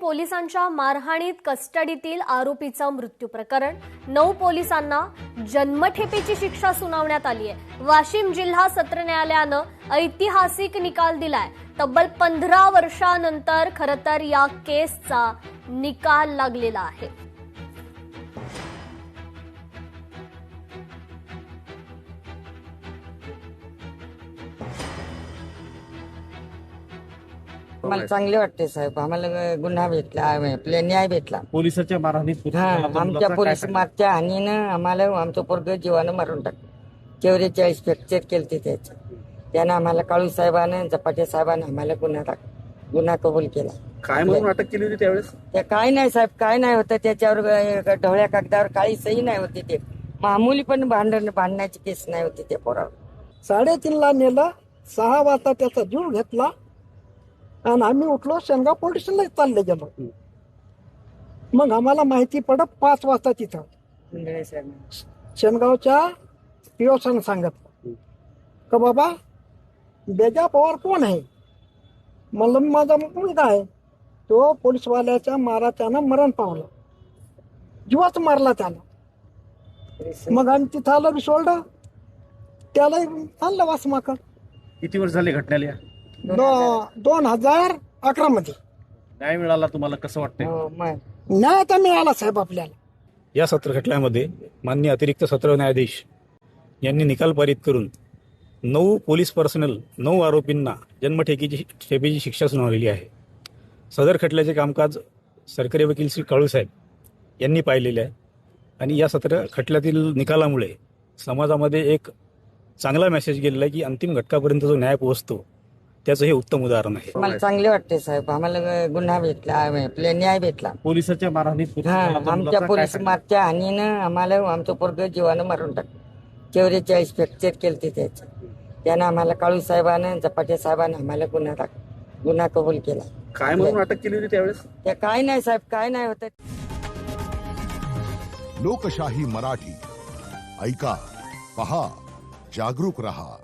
पोलिसांच्या मारहाणीत कस्टडीतील आरोपीचा मृत्यू प्रकरण 9 पोलिसांना जन्मठेपेची शिक्षा सुनावण्यात आली आहे। वाशिम जिल्हा सत्र न्यायालयानं ऐतिहासिक निकाल दिलाय। तब्बल 15 वर्षांनंतर खरं तर या केसचा निकाल लागलेला आहे। मला चांगले वाटते साहेब, आम्हाला गुन्हा भेटला, आपला न्याय भेटला। पोलिसाच्या मारहाणीत आमच्या पोलीस मारच्या हानीनं आम्हाला आमचं पोरग जीवानं मारून टाकलं। 44 फ्रॅक्चर केलते त्याचे, त्यानं आम्हाला काळू साहेबानं झपाटे साहेबानं आम्हाला गुन्हा कबूल केला। काय म्हणून अटक केली होती त्यावेळेस? त्या काय नाही साहेब, काय नाही होतं त्याच्यावर, ढवळ्या कागदावर काही सही नाही होती। ते मामूली पण भांडण्याची केस नाही होती त्या पोरावर। 3:30ला नेलं, 6 वाजता त्याचा जीव घेतला आणि आम्ही उठलो, शेनगाव पोलीस स्टेशनला चालले गेलो। मग आम्हाला माहिती पडत 5 वाजता तिथं शेनगावच्या पिओसानं सांगितलं का बाबा बेजा पवार कोण आहे? म्हणलं माझा मुलगा आहे, तो पोलीसवाल्याच्या माराच्यानं मरण पावला, जीवाच मारला त्याला। मग आम्ही तिथं आलं, सोडलं त्याला, आणलं वासमाकर। किती वर्ष झाले घटनेला? 2011 मध्ये न्याय मिळाला तुम्हाला? कसं वाटतंय? न्याय तर मिळाला साहेब आपल्याला। या सत्र खटल्यामध्ये माननीय अतिरिक्त सत्र न्यायाधीश यांनी निकाल पारित करून 9 पोलीस पर्सनल 9 आरोपींना जन्मठेपेची शिक्षा सुनावलेली आहे। सदर खटल्याचे कामकाज सरकारी वकील श्री काळू साहेब यांनी पाहिलेले आहे आणि या सत्र खटल्यातील निकालामुळे समाजामध्ये एक चांगला मेसेज गेलेला आहे की अंतिम घटकापर्यंत जो न्याय पोहोचतो त्याचं हे उत्तम उदाहरण आहे। मला चांगले वाटते साहेब, आम्हाला गुन्हा भेटला, आपला न्याय भेटला। पोलिसाच्या मारहाणीत आमच्या पोलीस मारच्या हानीनं आम्हाला आमचं पोरग जीवानं मारून टाकलं। 44 फ्रॅक्चर केलते त्याचे, त्यानं आम्हाला काळू साहेबानं झपाटे साहेबानं आम्हाला गुन्हा कबूल केला। काय म्हणून अटक केली होती त्यावेळेस? त्या काय नाही साहेब, काय नाही होतं। लोकशाही मराठी ऐका, पहा, जागरूक रहा।